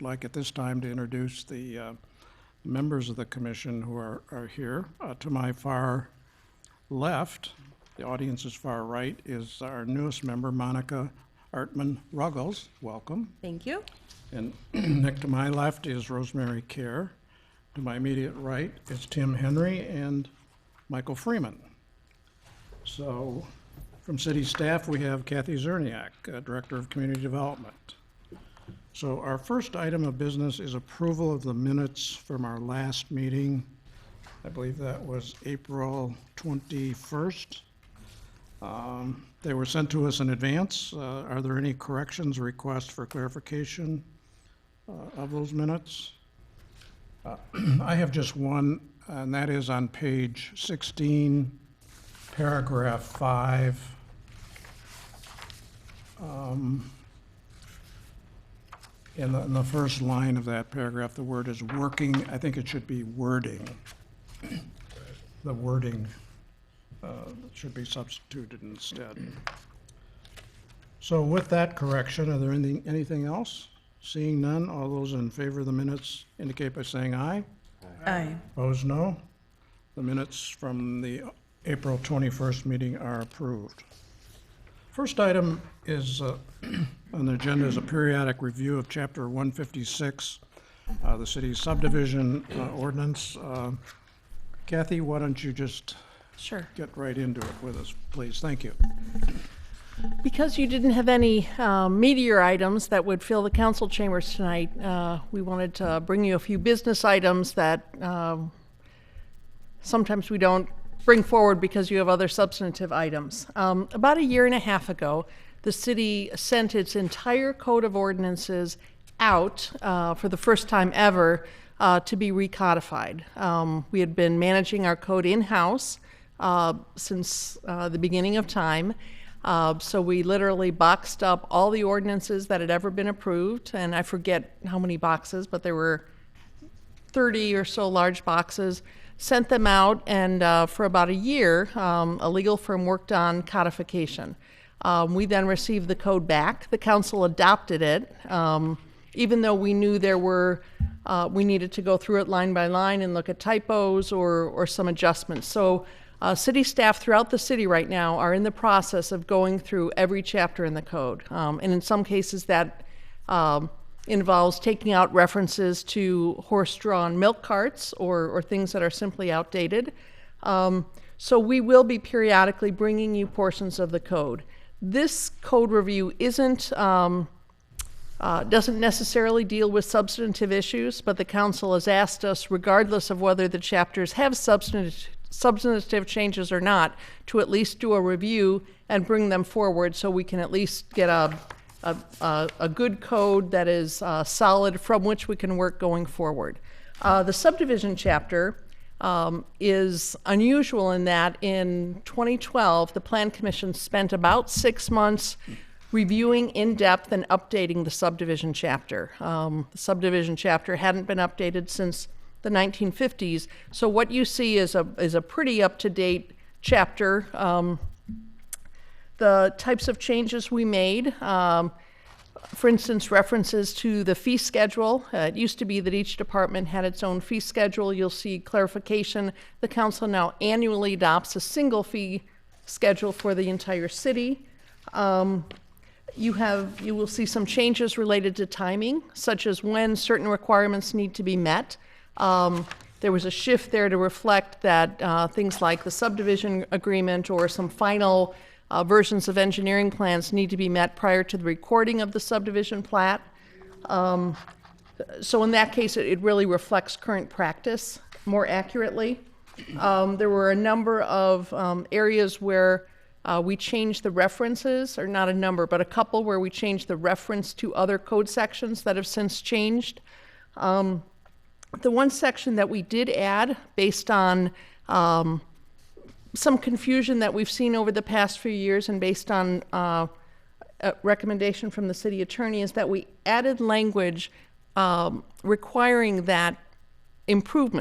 like at this time to introduce the members of the commission who are here. To my far left, the audience's far right, is our newest member, Monica Artman Ruggles. Welcome. Thank you. And next to my left is Rosemary Kerr. To my immediate right is Tim Henry and Michael Freeman. So from city staff, we have Kathy Zerniak, Director of Community Development. So our first item of business is approval of the minutes from our last meeting. I believe that was April 21st. They were sent to us in advance. Are there any corrections or requests for clarification of those minutes? I have just one, and that is on page 16, paragraph 5. In the first line of that paragraph, the word is working. I think it should be wording. The wording should be substituted instead. So with that correction, are there anything else? Seeing none, all those in favor of the minutes indicate by saying aye. Aye. Opposed, no. The minutes from the April 21st meeting are approved. First item is on the agenda is a periodic review of Chapter 156, the city's subdivision ordinance. Kathy, why don't you just Sure. get right into it with us, please? Thank you. Because you didn't have any meatier items that would fill the council chambers tonight, we wanted to bring you a few business items that sometimes we don't bring forward because you have other substantive items. About a year and a half ago, the city sent its entire code of ordinances out for the first time ever to be recodified. We had been managing our code in-house since the beginning of time. So we literally boxed up all the ordinances that had ever been approved, and I forget how many boxes, but there were 30 or so large boxes, sent them out, and for about a year, a legal firm worked on codification. We then received the code back. The council adopted it, even though we knew there were, we needed to go through it line by line and look at typos or some adjustments. So city staff throughout the city right now are in the process of going through every chapter in the code. And in some cases that involves taking out references to horse-drawn milk carts or things that are simply outdated. So we will be periodically bringing you portions of the code. This code review doesn't necessarily deal with substantive issues, but the council has asked us, regardless of whether the chapters have substantive changes or not, to at least do a review and bring them forward so we can at least get a good code that is solid from which we can work going forward. The subdivision chapter is unusual in that in 2012, the Plan Commission spent about 6 months reviewing in depth and updating the subdivision chapter. The subdivision chapter hadn't been updated since the 1950s, so what you see is a pretty up-to-date chapter. The types of changes we made, for instance, references to the fee schedule. It used to be that each department had its own fee schedule. You'll see clarification. The council now annually adopts a single fee schedule for the entire city. You will see some changes related to timing, such as when certain requirements need to be met. There was a shift there to reflect that things like the subdivision agreement or some final versions of engineering plans need to be met prior to the recording of the subdivision plat. So in that case, it really reflects current practice more accurately. There were a number of areas where we changed the references, or not a number, but a couple where we changed the reference to other code sections that have since changed. The one section that we did add, based on some confusion that we've seen over the past few years and based on a recommendation from the city attorney, is that we added language requiring that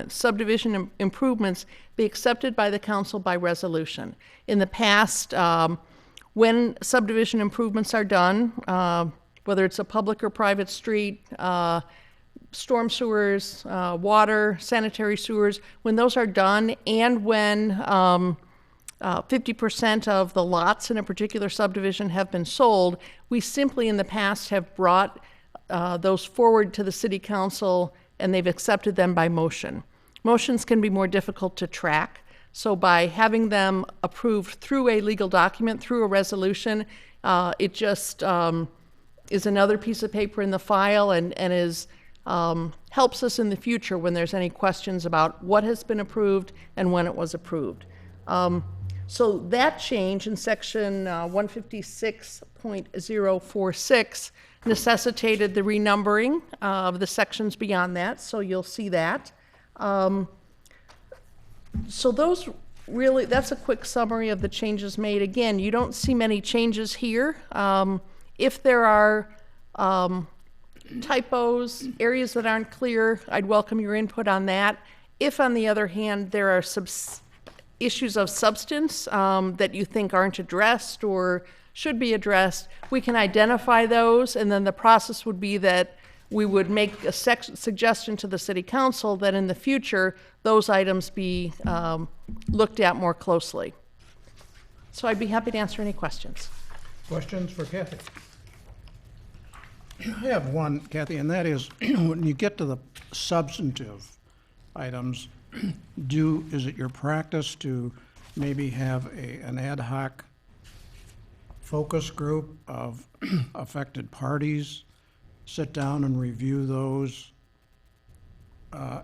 subdivision improvements be accepted by the council by resolution. In the past, when subdivision improvements are done, whether it's a public or private street, storm sewers, water, sanitary sewers, when those are done, and when 50% of the lots in a particular subdivision have been sold, we simply in the past have brought those forward to the city council and they've accepted them by motion. Motions can be more difficult to track, so by having them approved through a legal document, through a resolution, it just is another piece of paper in the file and is helps us in the future when there's any questions about what has been approved and when it was approved. So that change in section 156.046 necessitated the renumbering of the sections beyond that, so you'll see that. So those really, that's a quick summary of the changes made. Again, you don't see many changes here. If there are typos, areas that aren't clear, I'd welcome your input on that. If, on the other hand, there are issues of substance that you think aren't addressed or should be addressed, we can identify those, and then the process would be that we would make a suggestion to the city council that in the future those items be looked at more closely. So I'd be happy to answer any questions. Questions for Kathy? I have one, Kathy, and that is when you get to the substantive items, is it your practice to maybe have an ad hoc focus group of affected parties sit down and review those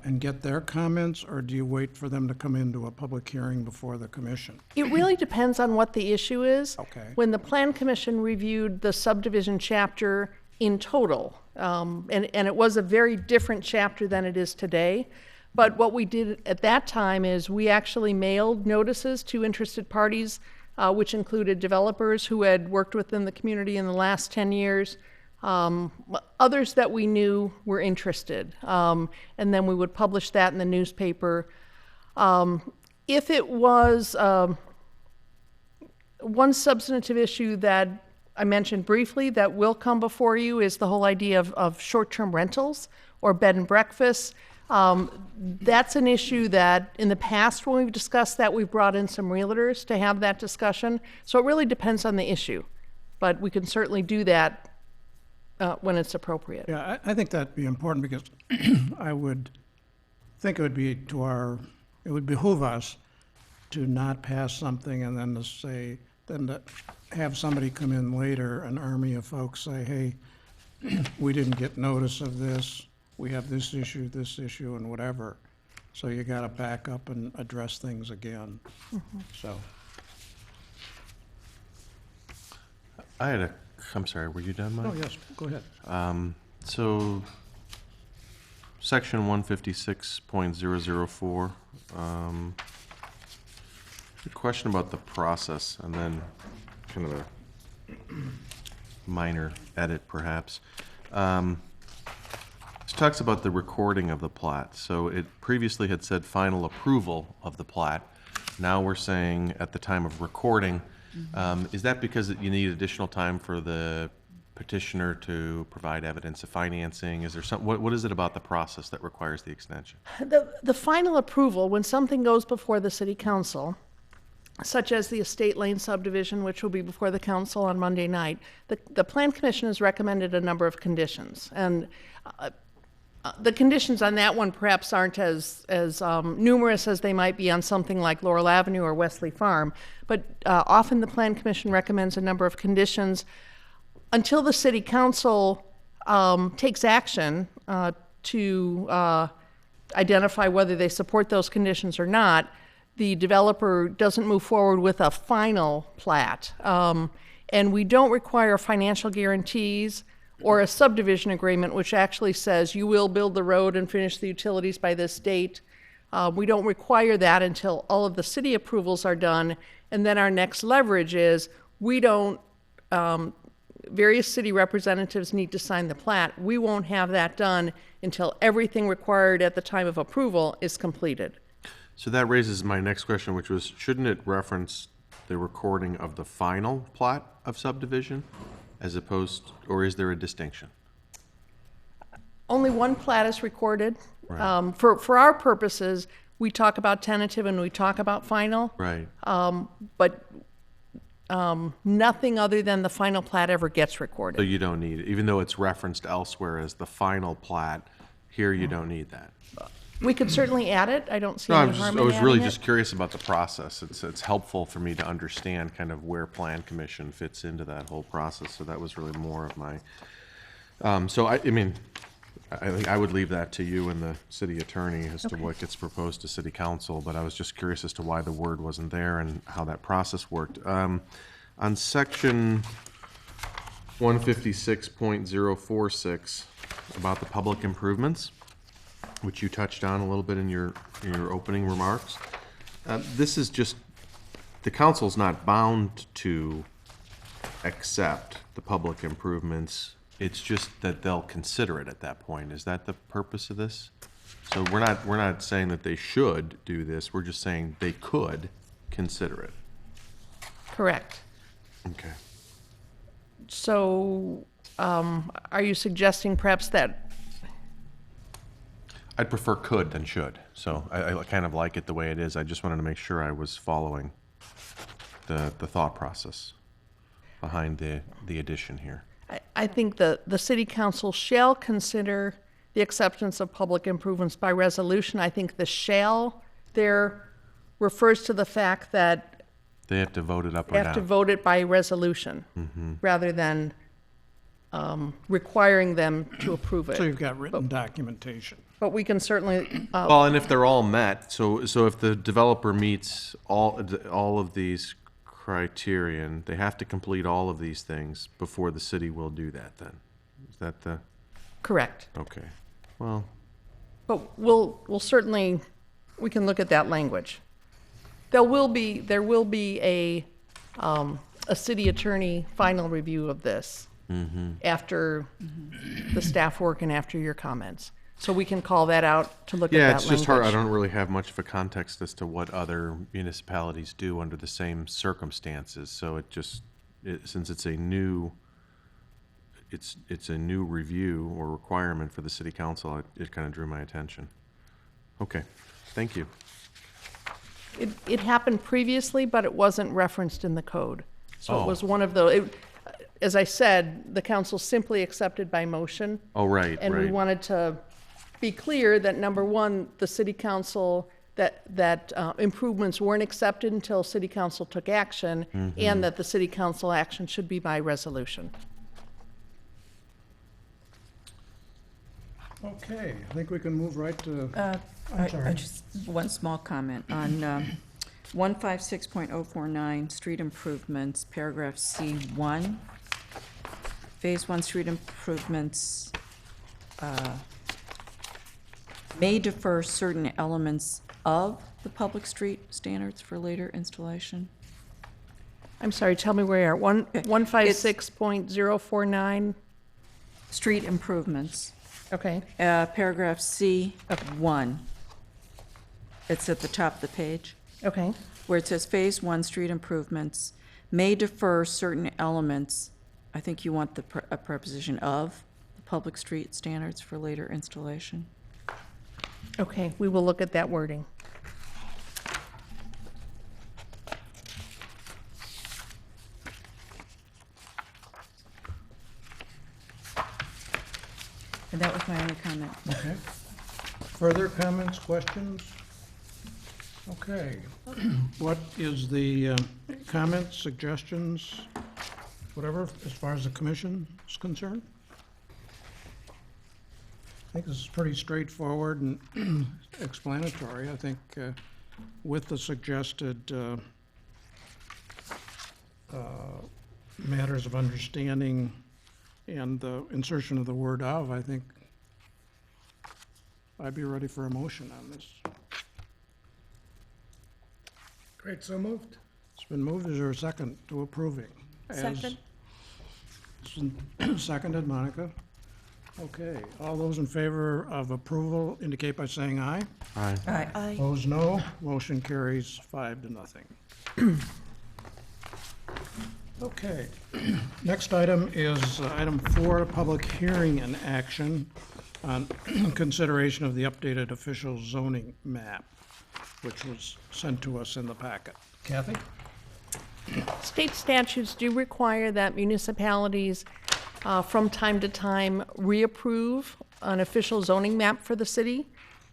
and get their comments, or do you wait for them to come into a public hearing before the commission? It really depends on what the issue is. Okay. When the Plan Commission reviewed the subdivision chapter in total, and it was a very different chapter than it is today, but what we did at that time is we actually mailed notices to interested parties, which included developers who had worked within the community in the last 10 years, others that we knew were interested, and then we would publish that in the newspaper. If it was one substantive issue that I mentioned briefly that will come before you is the whole idea of short-term rentals or bed and breakfasts. That's an issue that in the past when we've discussed that, we've brought in some realtors to have that discussion. So it really depends on the issue, but we can certainly do that when it's appropriate. Yeah, I think that'd be important because I would think it would behoove us to not pass something and then to have somebody come in later, an army of folks say, hey, we didn't get notice of this, we have this issue, and whatever. So you gotta back up and address things again, so. I'm sorry, were you done, Mike? Oh, yes, go ahead. So, section 156.004, a question about the process, and then kind of a minor edit, perhaps. This talks about the recording of the plat. So it previously had said final approval of the plat. Now we're saying at the time of recording. Is that because you need additional time for the petitioner to provide evidence of financing? Is there what is it about the process that requires the extension? The final approval, when something goes before the city council, such as the Estate Lane subdivision, which will be before the council on Monday night, the Plan Commission has recommended a number of conditions. And the conditions on that one perhaps aren't as numerous as they might be on something like Laurel Avenue or Wesley Farm, but often the Plan Commission recommends a number of conditions. Until the city council takes action to identify whether they support those conditions or not, the developer doesn't move forward with a final plat. And we don't require financial guarantees or a subdivision agreement, which actually says you will build the road and finish the utilities by this date. We don't require that until all of the city approvals are done. And then our next leverage is various city representatives need to sign the plat. We won't have that done until everything required at the time of approval is completed. So that raises my next question, which was, shouldn't it reference the recording of the final plat of subdivision as opposed, or is there a distinction? Only one plat is recorded. Right. For our purposes, we talk about tentative and we talk about final. Right. But nothing other than the final plat ever gets So recorded. you don't need it, even though it's referenced elsewhere as the final plat, here you don't need that. We could certainly add it. I don't see No, any harm I in was really adding just it. curious about the process. It's helpful for me to understand kind of where Plan Commission fits into that whole process, so that was really more of my, so I mean, I think I would leave that to you and the city attorney as to what gets proposed to city council, but I was just curious as to why the word wasn't there and how that process worked. On section 156.046, about the public improvements, which you touched on a little bit in your opening remarks. This is just, the council's not bound to accept the public improvements. It's just that they'll consider it at that point. Is that the purpose of this? So we're not saying that they should do this. We're just saying they could consider it. Correct. Okay. So are you suggesting perhaps that, I'd prefer could than should. So I kind of like it the way it is. I just wanted to make sure I was following the thought process behind the addition here. I think the city council shall consider the acceptance of public improvements by resolution. I think the shall there refers to the fact that They have to vote it up they or have to down. vote it by resolution rather than requiring them to approve So it. you've got written documentation. But we can certainly, Well, and if they're all met, so if the developer meets all of these criterion, they have to complete all of these things before the city will do that then? Is that the, correct. okay. Well, But we'll certainly, we can look at that language. There will be a city attorney final review of this after the staff work and after your comments. So we can call that out to look at that yeah, language. it's just hard. I don't really have much of a context as to what other municipalities do under the same circumstances. So since it's a new review or requirement for the city council, it kind of drew my attention. Okay, thank you. It happened previously, but it wasn't referenced in the code. So Oh. it was one of the, as I said, the council simply accepted by motion. Oh, right, And we right. wanted to be clear that, number one, the city council, that improvements weren't accepted until city council took action, Mm-hmm. and that the city council action should be by resolution. Okay, I think we can move right to, I sorry. just, one small comment on 156.049, street improvements, paragraph C1. Phase 1 street improvements may defer certain elements of the public street standards for later installation. I'm sorry, tell me where you are. 156.049, Street improvements, okay. paragraph C1. It's at the top of the page, Okay, where it says Phase 1 street improvements may defer certain elements. I think you want a preposition of the public street standards for later installation. okay, we will look at that wording. And that was my only comment. okay. Further comments, questions? Okay. What is the comments, suggestions, whatever, as far as the commission is concerned? I think this is pretty straightforward and explanatory. I think with the suggested matters of understanding and the insertion of the word of, I think I'd be ready for a motion on this. Great, so moved. It's been moved. Is there a second to approving? Second. Seconded, Monica. Okay, all those in favor of approval indicate by saying aye. Aye. Aye. Opposed, no. Motion carries 5-0. Okay, next item is item 4, public hearing and action on consideration of the updated official zoning map, which was sent to us in the packet. Kathy? State statutes do require that municipalities, from time to time, reapprove an official zoning map for the city.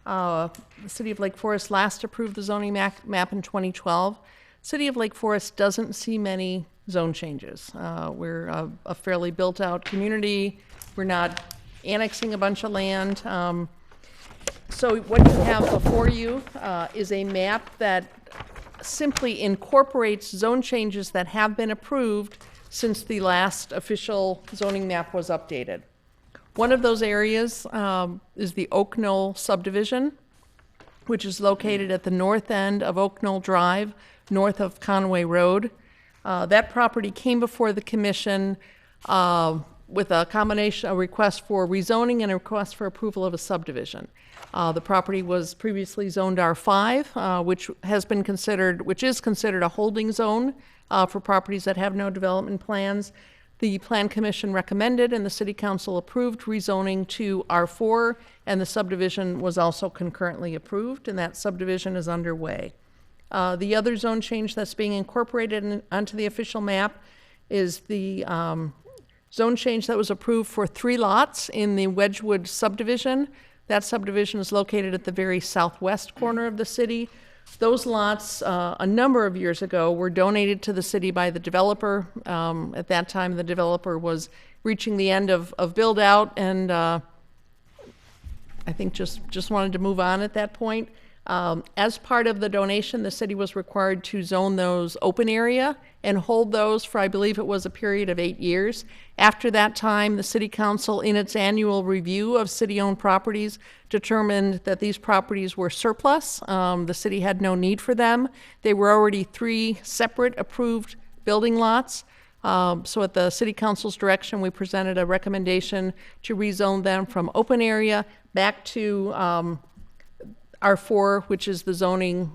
The City of Lake Forest last approved the zoning map in 2012. City of Lake Forest doesn't see many zone changes. We're a fairly built-out community. We're not annexing a bunch of land. So what you have before you is a map that simply incorporates zone changes that have been approved since the last official zoning map was updated. One of those areas is the Oak Knoll subdivision, which is located at the north end of Oak Knoll Drive, north of Conway Road. That property came before the commission with a request for rezoning and a request for approval of a subdivision. The property was previously zoned R5, which is considered a holding zone for properties that have no development plans. The Plan Commission recommended and the City Council approved rezoning to R4, and the subdivision was also concurrently approved, and that subdivision is underway. The other zone change that's being incorporated onto the official map is the zone change that was approved for 3 lots in the Wedgewood subdivision. That subdivision is located at the very southwest corner of the city. Those lots, a number of years ago, were donated to the city by the developer. At that time, the developer was reaching the end of build-out, and I think just wanted to move on at that point. As part of the donation, the city was required to zone those open area and hold those for, I believe it was a period of 8 years. After that time, the City Council, in its annual review of city-owned properties, determined that these properties were surplus. The city had no need for them. They were already 3 separate approved building lots. So at the City Council's direction, we presented a recommendation to rezone them from open area back to R4, which is the zoning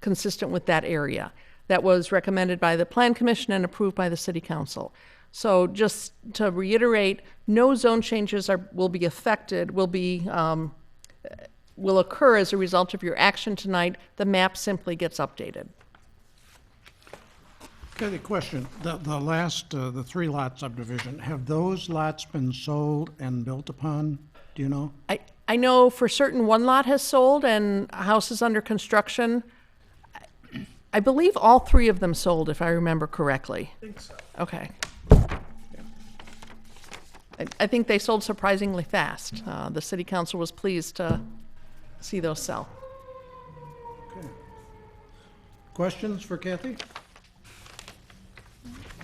consistent with that area. That was recommended by the Plan Commission and approved by the City Council. So just to reiterate, no zone changes will occur as a result of your action tonight. The map simply gets updated. Okay, the question, the 3 lot subdivision, have those lots been sold and built upon? Do you know? I know for certain 1 lot has sold and a house is under construction. I believe all 3 of them sold, if I remember correctly. I think so. Okay. I think they sold surprisingly fast. The City Council was pleased to see those sell. Okay. Questions for Kathy?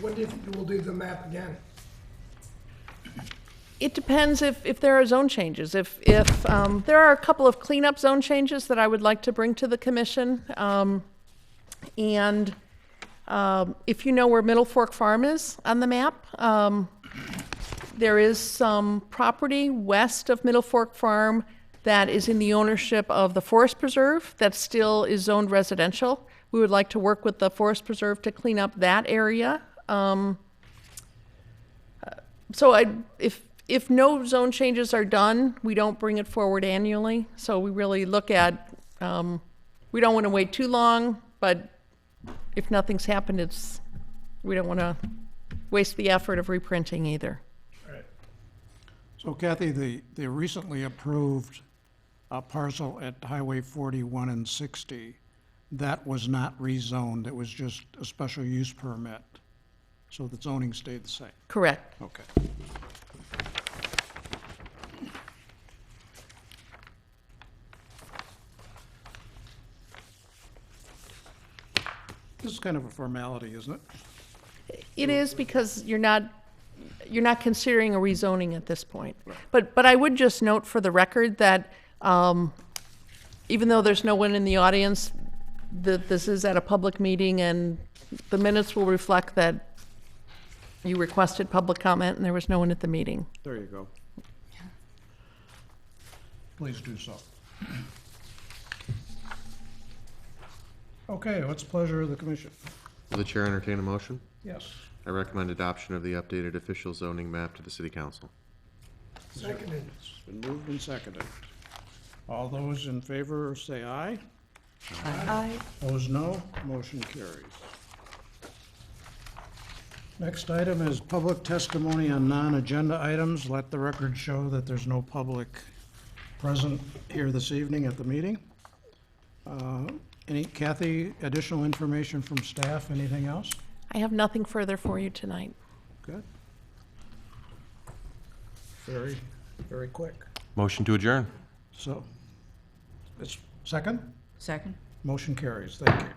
When do you think we'll do the map again? It depends if there are zone changes. If there are a couple of cleanup zone changes that I would like to bring to the commission. And if you know where Middle Fork Farm is on the map, there is some property west of Middle Fork Farm that is in the ownership of the Forest Preserve that still is zoned residential. We would like to work with the Forest Preserve to clean up that area. So if no zone changes are done, we don't bring it forward annually. So we really look at, we don't want to wait too long, but if nothing's happened, we don't want to waste the effort of reprinting either. Right. So Kathy, the recently approved parcel at Highway 41 and 60, that was not rezoned, it was just a special use permit. So the zoning stayed the same. Correct. Okay. This is kind of a formality, isn't it? It is because you're not considering a rezoning at this point. But I would just note for the record that even though there's no one in the audience, that this is at a public meeting and the minutes will reflect that you requested public comment and there was no one at the meeting. There you go. Please do so. Okay, what's the pleasure of the commission? Will the chair entertain a motion? Yes. I recommend adoption of the updated official zoning map to the City Council. Seconded. It's been moved and seconded. All those in favor say aye. Aye. Opposed, no. Motion carries. Next item is public testimony on non-agenda items. Let the record show that there's no public present here this evening at the meeting. Any, Kathy, additional information from staff, anything else? I have nothing further for you tonight. Good. Very, very quick. Motion to adjourn. So, it's second? Second? Motion carries. Thank you.